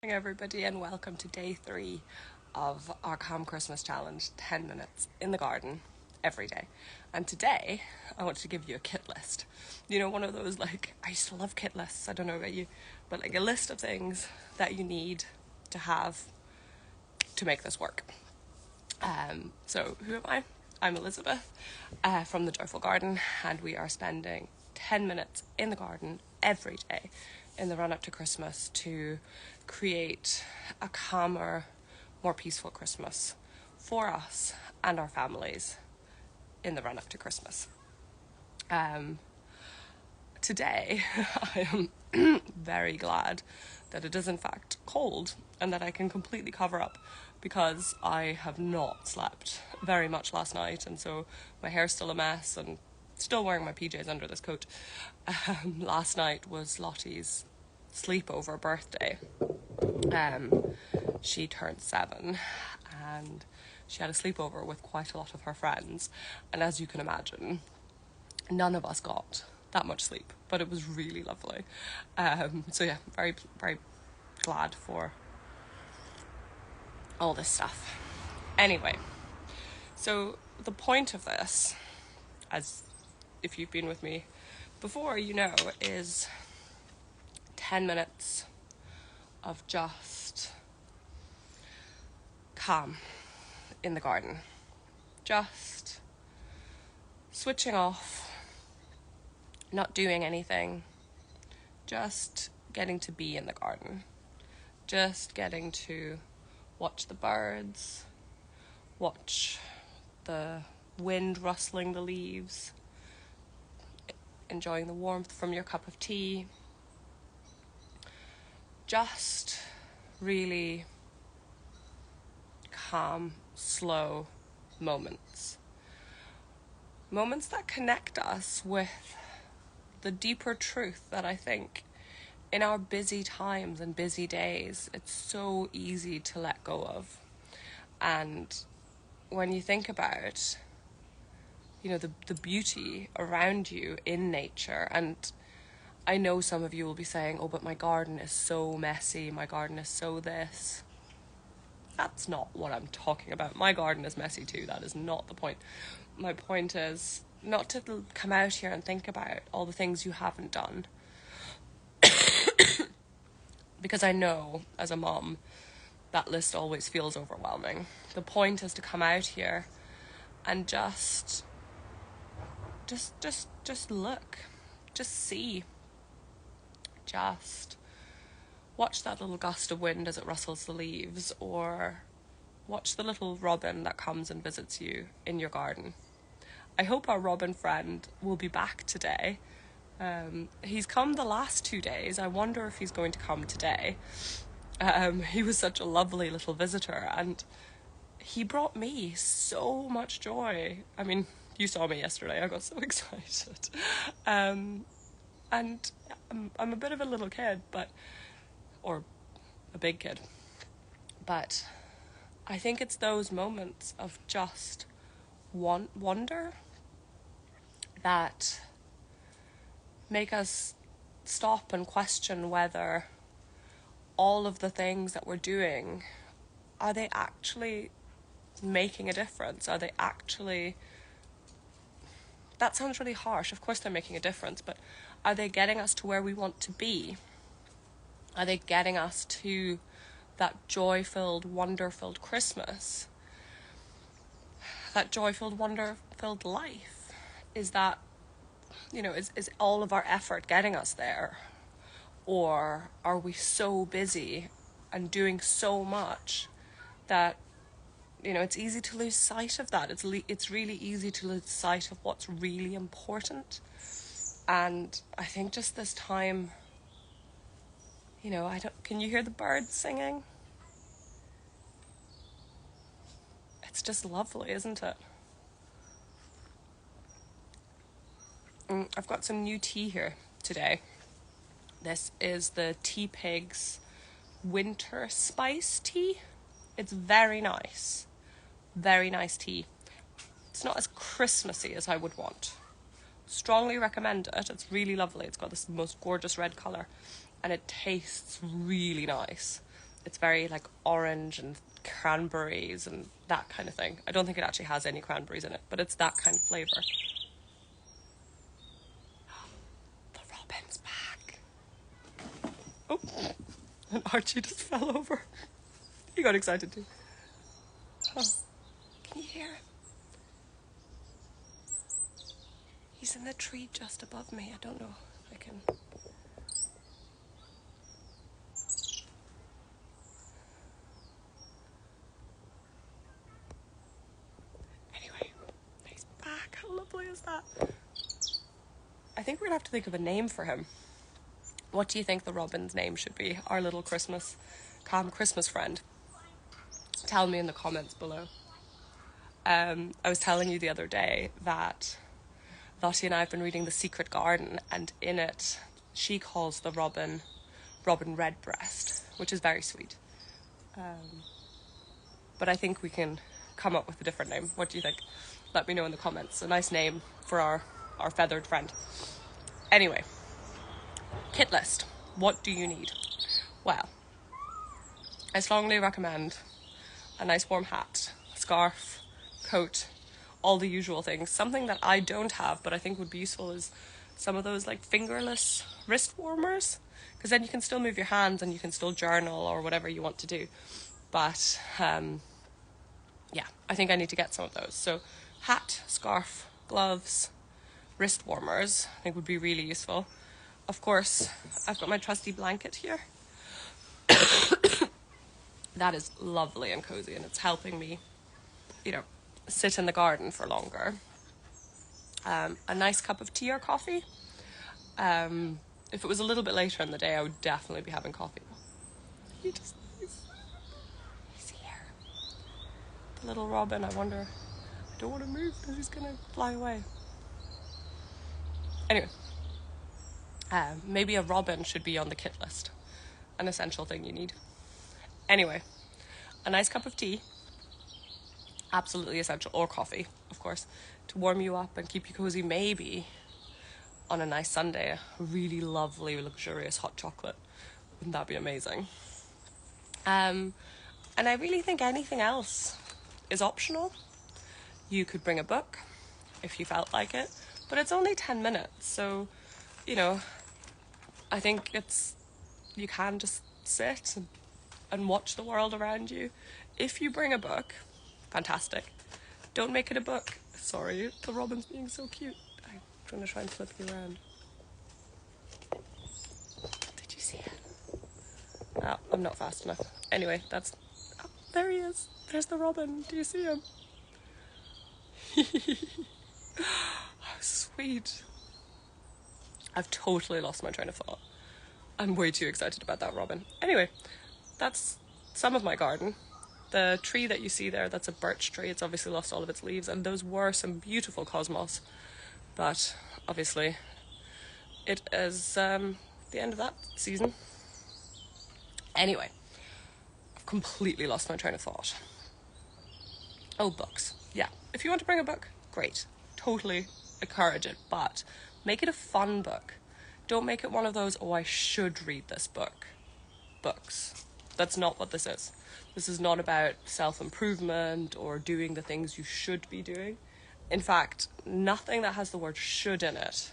Everybody, and welcome to day 3 of our Calm Christmas Challenge, 10 minutes in the garden every day. And today I want to give you a kit list. You know, one of those, I used to love kit lists, I don't know about you, but a list of things that you need to have to make this work. So who am I? I'm Elizabeth from the Joyful Garden, and we are spending 10 minutes in the garden every day in the run up to Christmas to create a calmer, more peaceful Christmas for us and our families in the run up to Christmas. Today I am very glad that it is in fact cold and that I can completely cover up, because I have not slept very much last night, and so my hair's still a mess and still wearing my PJs under this coat. Last night was Lottie's sleepover birthday. She turned 7 and she had a sleepover with quite a lot of her friends, and as you can imagine, none of us got that much sleep, but it was really lovely. So yeah, very, very glad for all this stuff. Anyway, so the point of this, as if you've been with me before, you know, is 10 minutes of just calm in the garden. Just switching off, not doing anything, just getting to be in the garden, just getting to watch the birds, watch the wind rustling the leaves, enjoying the warmth from your cup of tea. Just really calm, slow moments. Moments that connect us with the deeper truth that I think in our busy times and busy days, it's so easy to let go of. And when you think about, you know, the beauty around you in nature, and I know some of you will be saying, oh, but my garden is so messy, my garden is so this. That's not what I'm talking about. My garden is messy too, that is not the point. My point is not to come out here and think about all the things you haven't done. Because I know, as a mom, that list always feels overwhelming. The point is to come out here and just look, just see, just watch that little gust of wind as it rustles the leaves, or watch the little robin that comes and visits you in your garden. I hope our robin friend will be back today. He's come the last 2 days. I wonder if he's going to come today. He was such a lovely little visitor, and he brought me so much joy. I mean, you saw me yesterday. I got so excited. And I'm a bit of a little kid, or a big kid. But I think it's those moments of just wonder that make us stop and question whether all of the things that we're doing, are they actually making a difference? Are they actually... That sounds really harsh. Of course they're making a difference, but are they getting us to where we want to be? Are they getting us to that joy-filled, wonder-filled Christmas? That joy-filled, wonder-filled life? Is that, you know, is all of our effort getting us there? Or are we so busy and doing so much that, you know, it's easy to lose sight of that. It's really easy to lose sight of what's really important. And I think just this time, you know, can you hear the birds singing? It's just lovely, isn't it? I've got some new tea here today. This is the Tea Pig's Winter Spice Tea. It's very nice. Very nice tea. It's not as Christmassy as I would want. Strongly recommend it. It's really lovely. It's got this most gorgeous red colour, and it tastes really nice. It's very like orange and cranberries and that kind of thing. I don't think it actually has any cranberries in it, but it's that kind of flavour. The robin's back. Oh, and Archie just fell over. He got excited too. Oh, can you hear him? He's in the tree just above me. I don't know if I can... Anyway, he's back. How lovely is that? I think we're gonna have to think of a name for him. What do you think the robin's name should be? Our little calm Christmas friend. Tell me in the comments below. I was telling you the other day that Lottie and I have been reading The Secret Garden, and in it she calls the robin Redbreast, which is very sweet. But I think we can come up with a different name. What do you think? Let me know in the comments. A nice name for our feathered friend. Anyway, kit list. What do you need? Well, I strongly recommend a nice warm hat, scarf, coat, all the usual things. Something that I don't have but I think would be useful is some of those like fingerless wrist warmers, because then you can still move your hands and you can still journal or whatever you want to do. But yeah, I think I need to get some of those. So hat, scarf, gloves, wrist warmers I think would be really useful. Of course, I've got my trusty blanket here. That is lovely and cozy, and it's helping me, sit in the garden for longer. A nice cup of tea or coffee. If it was a little bit later in the day, I would definitely be having coffee. He's here. The little robin, I wonder, I don't want to move because he's going to fly away. Anyway, maybe a robin should be on the kit list. An essential thing you need. Anyway, a nice cup of tea, absolutely essential, or coffee, of course, to warm you up and keep you cozy. Maybe on a nice Sunday, a really lovely, luxurious hot chocolate. Wouldn't that be amazing? And I really think anything else is optional. You could bring a book if you felt like it, but it's only 10 minutes, so, I think you can just sit and watch the world around you. If you bring a book, fantastic. Don't make it a book. Sorry, the robin's being so cute. I'm going to try and flip you around. Did you see it? Oh, I'm not fast enough. Anyway, there he is. There's the robin. Do you see him? How sweet. I've totally lost my train of thought. I'm way too excited about that robin. Anyway, that's some of my garden. The tree that you see there, that's a birch tree. It's obviously lost all of its leaves, and those were some beautiful cosmos. But obviously, it is the end of that season. Anyway, I've completely lost my train of thought. Oh, books. Yeah, if you want to bring a book, great. Totally encourage it, but make it a fun book. Don't make it one of those, I should read this book books. That's not what this is. This is not about self-improvement or doing the things you should be doing. In fact, nothing that has the word should in it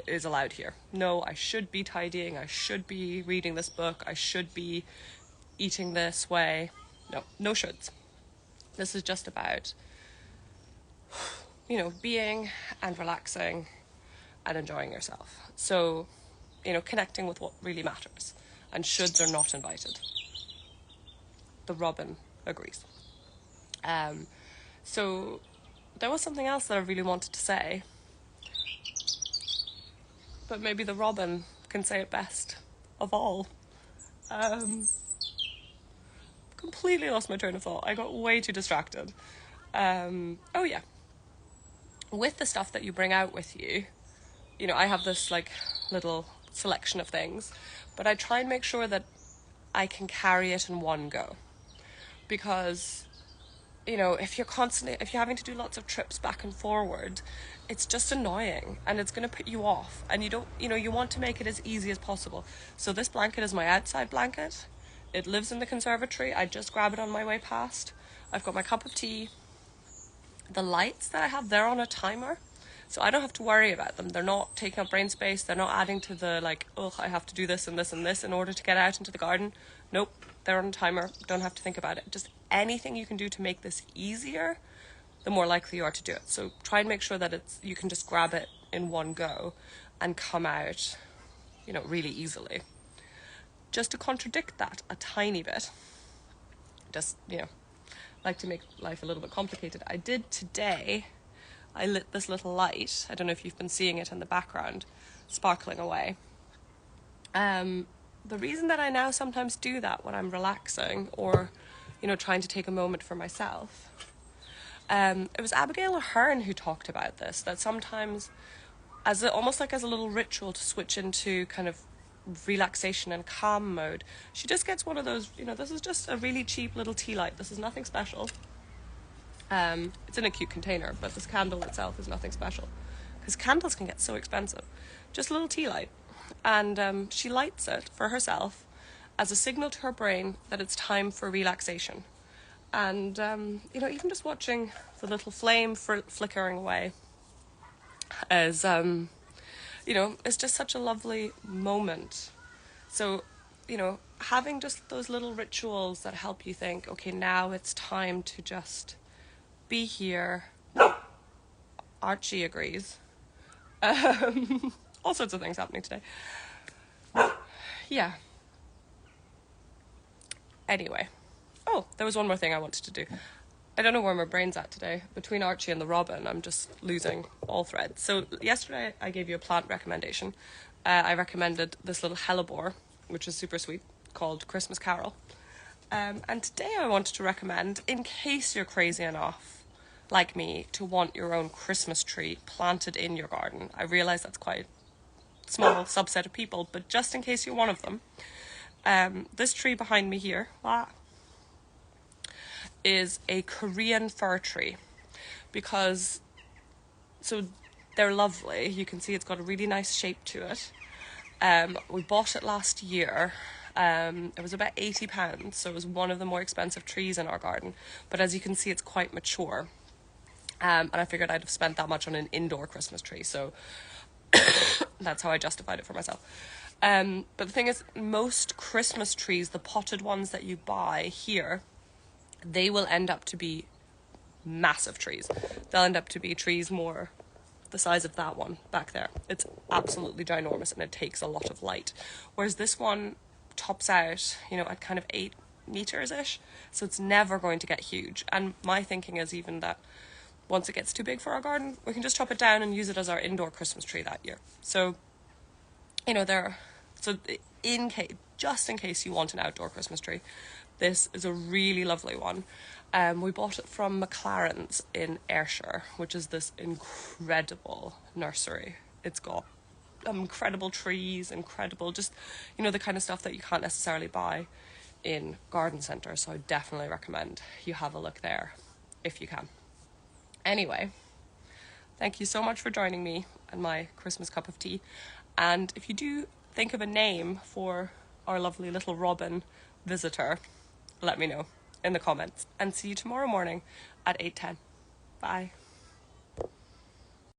is allowed here. No, I should be tidying, I should be reading this book, I should be eating this way. No shoulds. This is just about, being and relaxing and enjoying yourself. So, connecting with what really matters. And shoulds are not invited. The robin agrees. So there was something else that I really wanted to say, but maybe the robin can say it best of all. Completely lost my train of thought. I got way too distracted. Oh yeah. With the stuff that you bring out with you, I have this little selection of things, but I try and make sure that I can carry it in one go, because you know, if you're having to do lots of trips back and forward, it's just annoying and it's going to put you off, and you don't, you know, you want to make it as easy as possible. So this blanket is my outside blanket. It lives in the conservatory. I just grab it on my way past. I've got my cup of tea. The lights that I have, they're on a timer, so I don't have to worry about them. They're not taking up brain space. They're not adding to the, like, oh, I have to do this and this and this in order to get out into the garden. Nope, they're on a timer. Don't have to think about it. Just anything you can do to make this easier, the more likely you are to do it. So try and make sure that you can just grab it in one go and come out, you know, really easily. Just to contradict that a tiny bit, just, you know, like to make life a little bit complicated, I did today, I lit this little light. I don't know if you've been seeing it in the background, sparkling away. The reason that I now sometimes do that when I'm relaxing or, you know, trying to take a moment for myself, it was Abigail Ahern who talked about this, that sometimes almost like as a little ritual to switch into kind of relaxation and calm mode, she just gets one of those, you know, this is just a really cheap little tea light. This is nothing special. It's in a cute container, but this candle itself is nothing special because candles can get so expensive. Just a little tea light. And she lights it for herself as a signal to her brain that it's time for relaxation. And, you know, even just watching the little flame flickering away is, you know, it's just such a lovely moment. So, you know, having just those little rituals that help you think, okay, now it's time to just be here. Archie agrees. All sorts of things happening today. Yeah. Anyway. Oh, there was one more thing I wanted to do. I don't know where my brain's at today. Between Archie and the robin, I'm just losing all threads. So yesterday I gave you a plant recommendation. I recommended this little hellebore, which is super sweet, called Christmas Carol. And today I wanted to recommend, in case you're crazy enough, like me, to want your own Christmas tree planted in your garden. I realise that's quite a small subset of people, but just in case you're one of them, this tree behind me here is a Korean fir tree, because, so they're lovely. You can see it's got a really nice shape to it. We bought it last year. It was about £80, so it was one of the more expensive trees in our garden. But as you can see, it's quite mature. And I figured I'd have spent that much on an indoor Christmas tree, so that's how I justified it for myself. But the thing is, most Christmas trees, the potted ones that you buy here, they will end up to be massive trees. They'll end up to be trees more the size of that one back there. It's absolutely ginormous and it takes a lot of light. Whereas this one tops out, you know, at kind of 8 meters-ish, so it's never going to get huge. And my thinking is even that once it gets too big for our garden, we can just chop it down and use it as our indoor Christmas tree that year. So, you know, just in case you want an outdoor Christmas tree, this is a really lovely one. We bought it from McLaren's in Ayrshire, which is this incredible nursery. It's got incredible trees, incredible, just, you know, the kind of stuff that you can't necessarily buy in garden centres. So I definitely recommend you have a look there if you can. Anyway, thank you so much for joining me and my Christmas cup of tea. And if you do think of a name for our lovely little robin visitor, let me know in the comments. And see you tomorrow morning at 8:10. Bye.